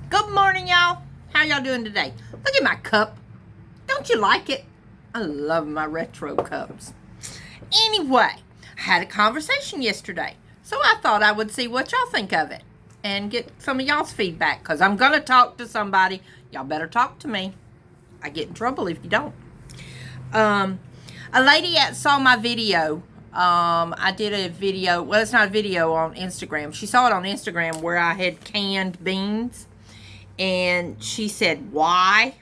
Good morning, y'all. How y'all doing today? Look at my cup. Don't you like it? I love my retro cups. Anyway, I had a conversation yesterday, so I thought I would see what y'all think of it and get some of y'all's feedback, because I'm going to talk to somebody. Y'all better talk to me. I get in trouble if you don't. A lady saw my video. I did a video. Well, it's not a video on Instagram. She saw it on Instagram where I had canned beans. And she said, why?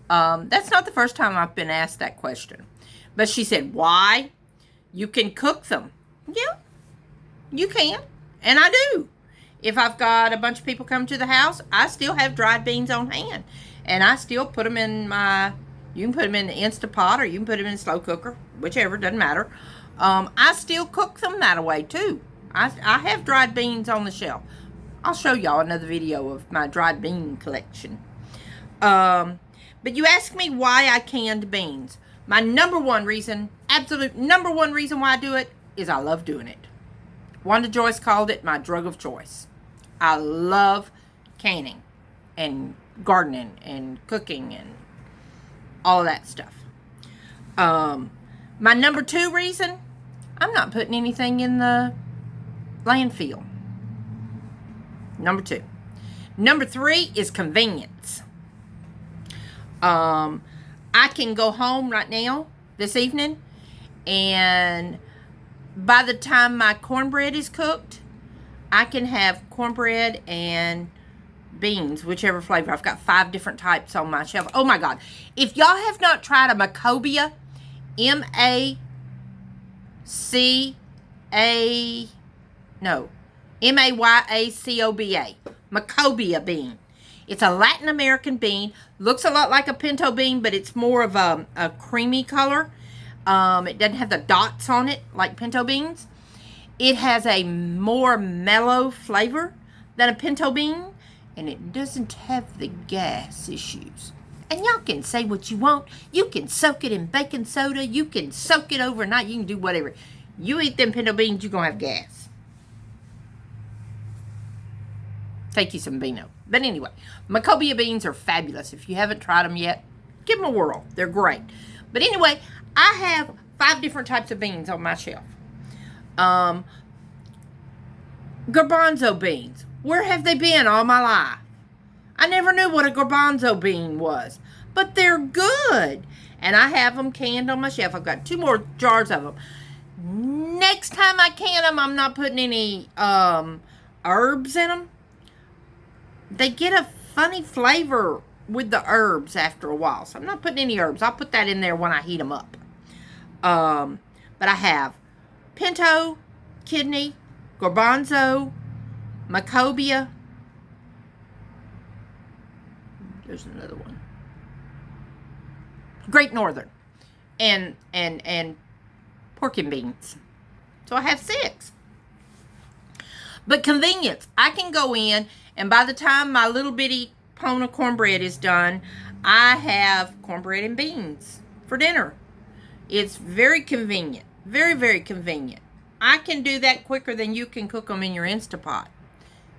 That's not the first time I've been asked that question. But she said, why? You can cook them. Yeah, you can. And I do. If I've got a bunch of people come to the house, I still have dried beans on hand. And I still put them in you can put them in the Instapot, or you can put them in a slow cooker, whichever, doesn't matter. I still cook them that way too. I have dried beans on the shelf. I'll show y'all another video of my dried bean collection. But you ask me why I canned beans. My number one reason, absolute number one reason why I do it, is I love doing it. Wanda Joyce called it my drug of choice. I love canning and gardening and cooking and all of that stuff. My number two reason, I'm not putting anything in the landfill. Number two. Number three is convenience. I can go home right now, this evening, and by the time my cornbread is cooked, I can have cornbread and beans, whichever flavor. I've got 5 different types on my shelf. Oh my God. If y'all have not tried a Macobia, Mayacobia, Macobia bean. It's a Latin American bean. Looks a lot like a pinto bean, but it's more of a creamy color. It doesn't have the dots on it like pinto beans. It has a more mellow flavor than a pinto bean, and it doesn't have the gas issues. And y'all can say what you want. You can soak it in baking soda. You can soak it overnight. You can do whatever. You eat them pinto beans, you're going to have gas. Take you some Beano. But anyway, Macobia beans are fabulous. If you haven't tried them yet, give them a whirl. They're great. But anyway, I have 5 different types of beans on my shelf. Garbanzo beans. Where have they been all my life? I never knew what a garbanzo bean was. But they're good. And I have them canned on my shelf. I've got 2 more jars of them. Next time I can them, I'm not putting any herbs in them. They get a funny flavor with the herbs after a while. So I'm not putting any herbs. I'll put that in there when I heat them up. But I have pinto, kidney, garbanzo, Macobia. There's another one. Great Northern. And pork and beans. So I have 6. But convenience. I can go in, and by the time my little bitty pone of cornbread is done, I have cornbread and beans for dinner. It's very convenient. Very, very convenient. I can do that quicker than you can cook them in your Instapot.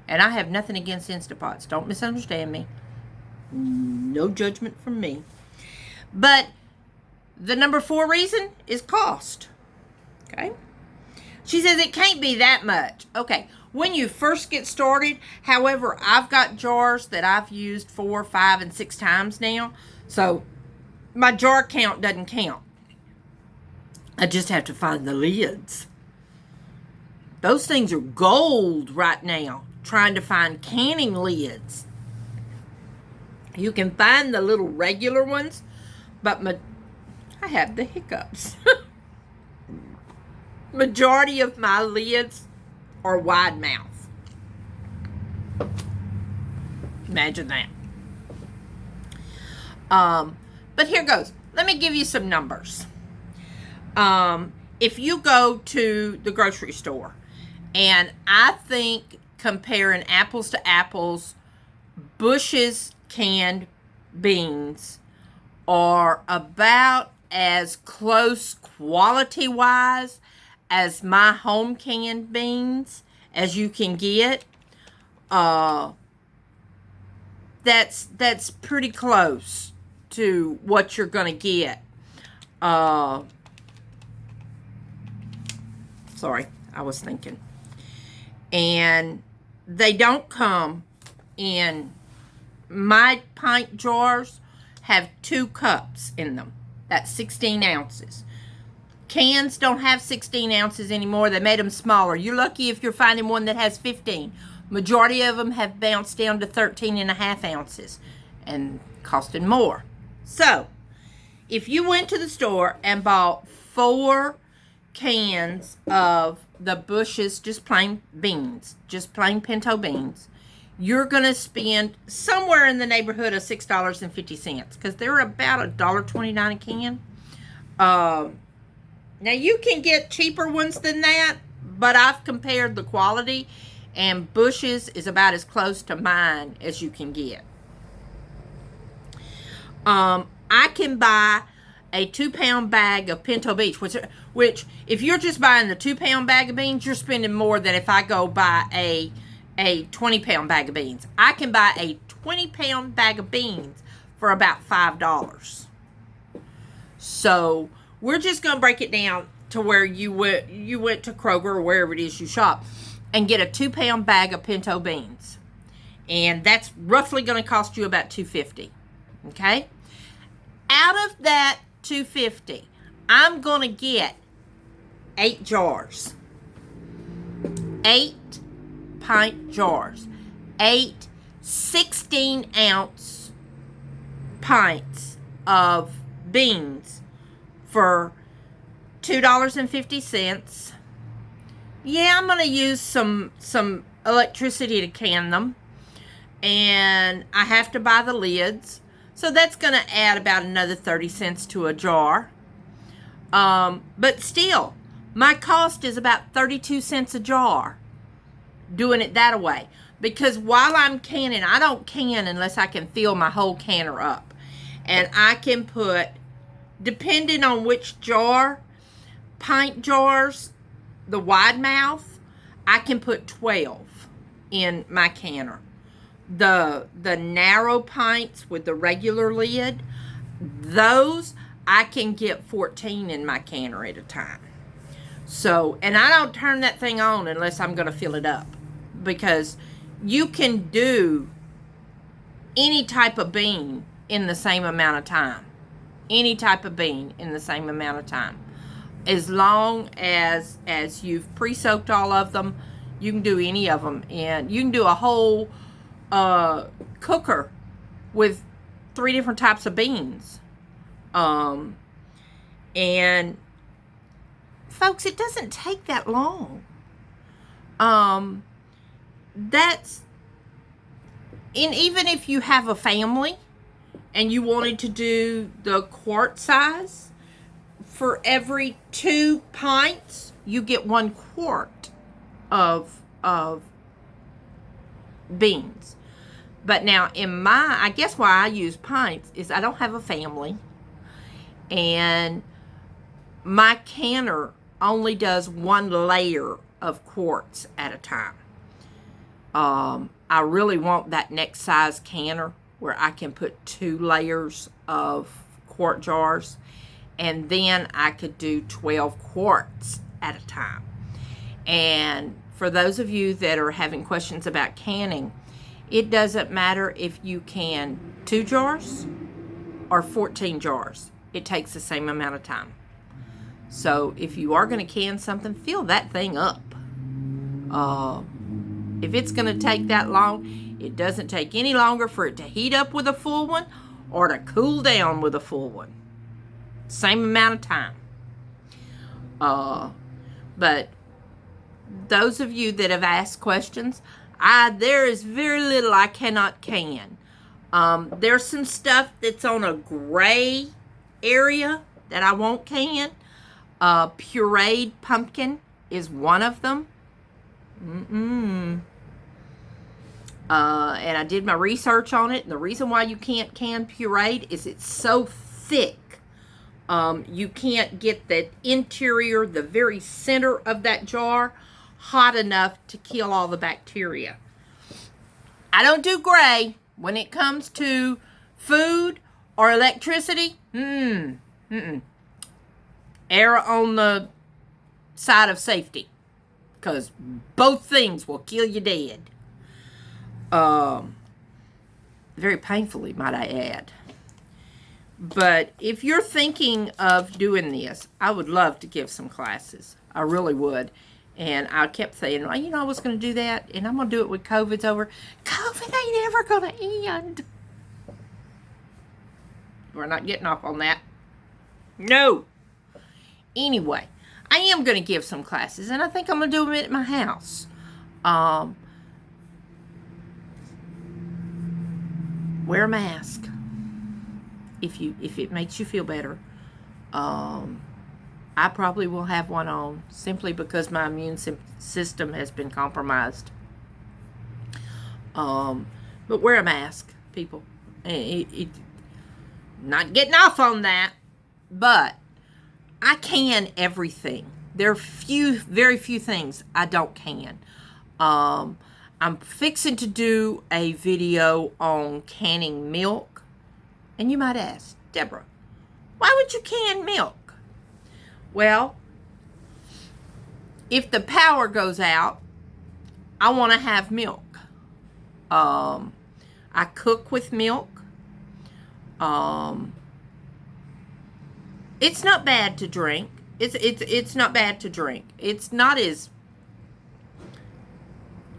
And I have nothing against Instapots. Don't misunderstand me. No judgment from me. But the number 4 reason is cost. Okay? She says it can't be that much. Okay. When you first get started, however, I've got jars that I've used 4, 5, and 6 times now. So my jar count doesn't count. I just have to find the lids. Those things are gold right now, trying to find canning lids. You can find the little regular ones, but I have the hiccups. Majority of my lids are wide mouth. Imagine that. But here goes. Let me give you some numbers. If you go to the grocery store, and I think comparing apples to apples, Bush's canned beans are about as close quality-wise as my home canned beans as you can get. that's pretty close to what you're going to get. Sorry, I was thinking. And they don't come in, my pint jars have 2 cups in them. That's 16 ounces. Cans don't have 16 ounces anymore. They made them smaller. You're lucky if you're finding one that has 15. Majority of them have bounced down to 13.5 ounces and costing more. So, if you went to the store and bought 4 cans of the Bush's just plain beans, just plain pinto beans, you're going to spend somewhere in the neighborhood of $6.50 because they're about $1.29 a can. Now, you can get cheaper ones than that, but I've compared the quality, and Bush's is about as close to mine as you can get. I can buy a 2-pound bag of pinto beans, which if you're just buying the 2-pound bag of beans, you're spending more than if I go buy a 20-pound bag of beans. I can buy a 20-pound bag of beans for about $5. So we're just going to break it down to where you went to Kroger or wherever it is you shop and get a 2-pound bag of pinto beans. And that's roughly going to cost you about $2.50. Okay? Out of that $2.50, I'm going to get 8 jars. 8 pint jars. 8 16-ounce pints of beans for $2.50. Yeah, I'm going to use some electricity to can them. And I have to buy the lids. So that's going to add about another 30 cents to a jar. But still, my cost is about 32 cents a jar doing it that way. Because while I'm canning, I don't can unless I can fill my whole canner up. And I can put, depending on which jar, pint jars, the wide mouth, I can put 12 in my canner. The narrow pints with the regular lid, those I can get 14 in my canner at a time. So, and I don't turn that thing on unless I'm going to fill it up, because you can do any type of bean in the same amount of time. Any type of bean in the same amount of time. As long as you've pre-soaked all of them, you can do any of them. And you can do a whole cooker with 3 different types of beans. And folks, it doesn't take that long. That's, and even if you have a family and you wanted to do the quart size, for every 2 pints, you get 1 quart of beans. But now in I guess why I use pints is I don't have a family. And my canner only does 1 layer of quarts at a time. I really want that next size canner where I can put 2 layers of quart jars. And then I could do 12 quarts at a time. And for those of you that are having questions about canning, it doesn't matter if you can 2 jars or 14 jars. It takes the same amount of time. So if you are going to can something, fill that thing up. If it's going to take that long, it doesn't take any longer for it to heat up with a full one or to cool down with a full one. Same amount of time. But those of you that have asked questions, there is very little I cannot can. There's some stuff that's on a gray area that I won't can. Pureed pumpkin is one of them. And I did my research on it, and the reason why you can't can pureed is it's so thick. You can't get the interior, the very center of that jar, hot enough to kill all the bacteria. I don't do gray. when it comes to food or electricity, err on the side of safety, because both things will kill you dead. Very painfully, might I add. But if you're thinking of doing this, I would love to give some classes. I really would. And I kept saying, well, I was going to do that, and I'm going to do it when COVID's over. COVID ain't ever going to end. We're not getting off on that. No. Anyway, I am going to give some classes, and I think I'm going to do them at my house. Wear a mask if it makes you feel better. I probably will have one on simply because my immune system has been compromised. But wear a mask, people. Not getting off on that, but I can everything. There are very few things I don't can. I'm fixing to do a video on canning milk. And you might ask, Deborah, why would you can milk? Well, if the power goes out, I want to have milk. I cook with milk. It's not bad to drink. It's not bad to drink. It's not as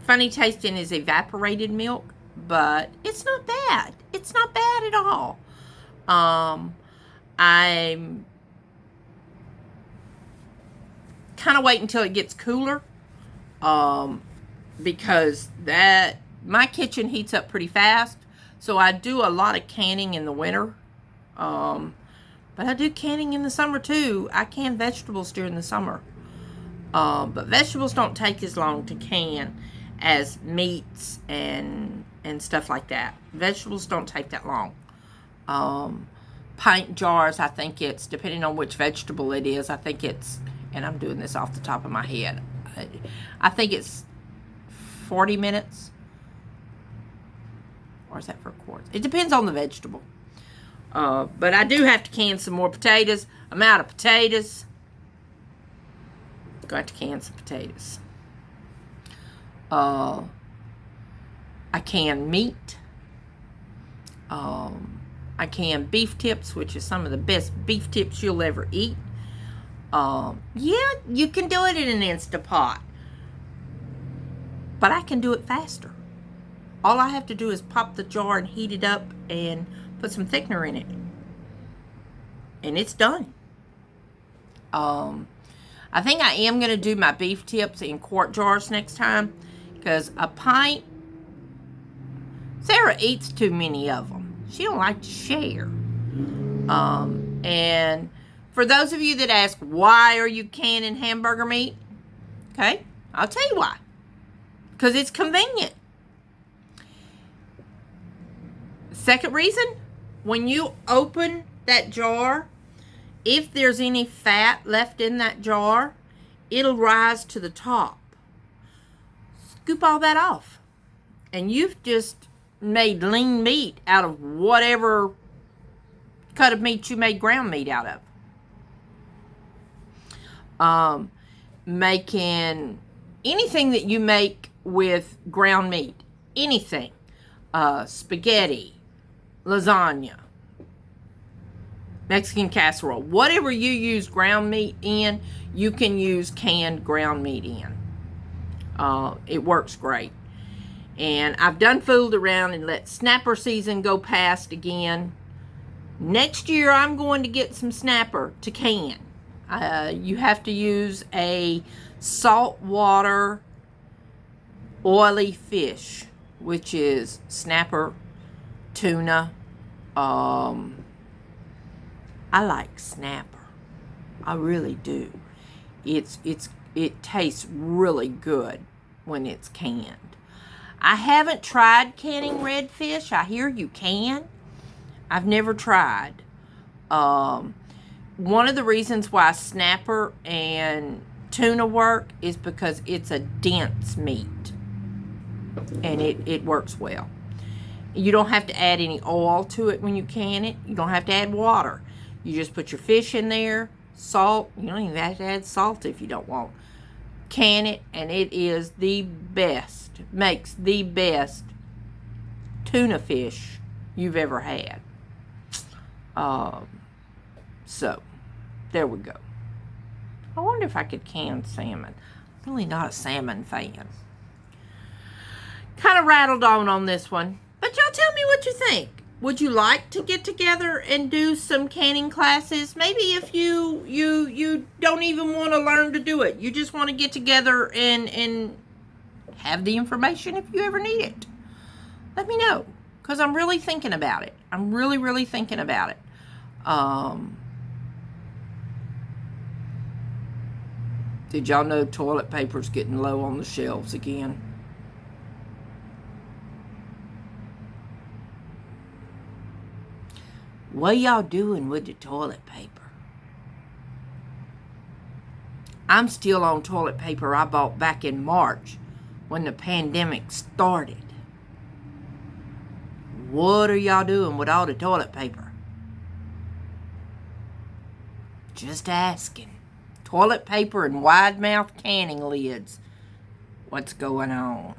funny tasting as evaporated milk, but it's not bad. It's not bad at all. I'm kind of waiting until it gets cooler, because my kitchen heats up pretty fast, so I do a lot of canning in the winter, but I do canning in the summer too. I can vegetables during the summer, but vegetables don't take as long to can as meats and stuff like that. Vegetables don't take that long. Pint jars, I think it's, depending on which vegetable it is, I think it's, and I'm doing this off the top of my head, I think it's 40 minutes. Or is that for a quart? It depends on the vegetable. But I do have to can some more potatoes. I'm out of potatoes. Got to can some potatoes. I can meat. I can beef tips, which is some of the best beef tips you'll ever eat. Yeah, you can do it in an Instapot. But I can do it faster. All I have to do is pop the jar and heat it up and put some thickener in it. And it's done. I think I am going to do my beef tips in quart jars next time, because a pint, Sarah eats too many of them. She don't like to share. And for those of you that ask, why are you canning hamburger meat? Okay, I'll tell you why. Because it's convenient. Second reason, when you open that jar, if there's any fat left in that jar, it'll rise to the top. Scoop all that off. And you've just made lean meat out of whatever cut of meat you made ground meat out of. Making anything that you make with ground meat, anything, spaghetti, lasagna, Mexican casserole, whatever you use ground meat in, you can use canned ground meat in. It works great. And I've done fooled around and let snapper season go past again. Next year I'm going to get some snapper to can. You have to use a saltwater oily fish, which is snapper, tuna. I like snapper. I really do. It tastes really good when it's canned. I haven't tried canning redfish. I hear you can. I've never tried. One of the reasons why snapper and tuna work is because it's a dense meat. And it works well. You don't have to add any oil to it when you can it. You don't have to add water. You just put your fish in there, salt. You don't even have to add salt if you don't want. Can it, and it is the best, makes the best tuna fish you've ever had. So, there we go. I wonder if I could can salmon. I'm really not a salmon fan. Kind of rattled on this one. But y'all tell me what you think. Would you like to get together and do some canning classes? Maybe if you don't even want to learn to do it. You just want to get together and have the information if you ever need it. Let me know. Because I'm really thinking about it. I'm really, really thinking about it. Did y'all know toilet paper's getting low on the shelves again? What y'all doing with the toilet paper? I'm still on toilet paper I bought back in March when the pandemic started. What are y'all doing with all the toilet paper? Just asking. Toilet paper and wide mouth canning lids. What's going on?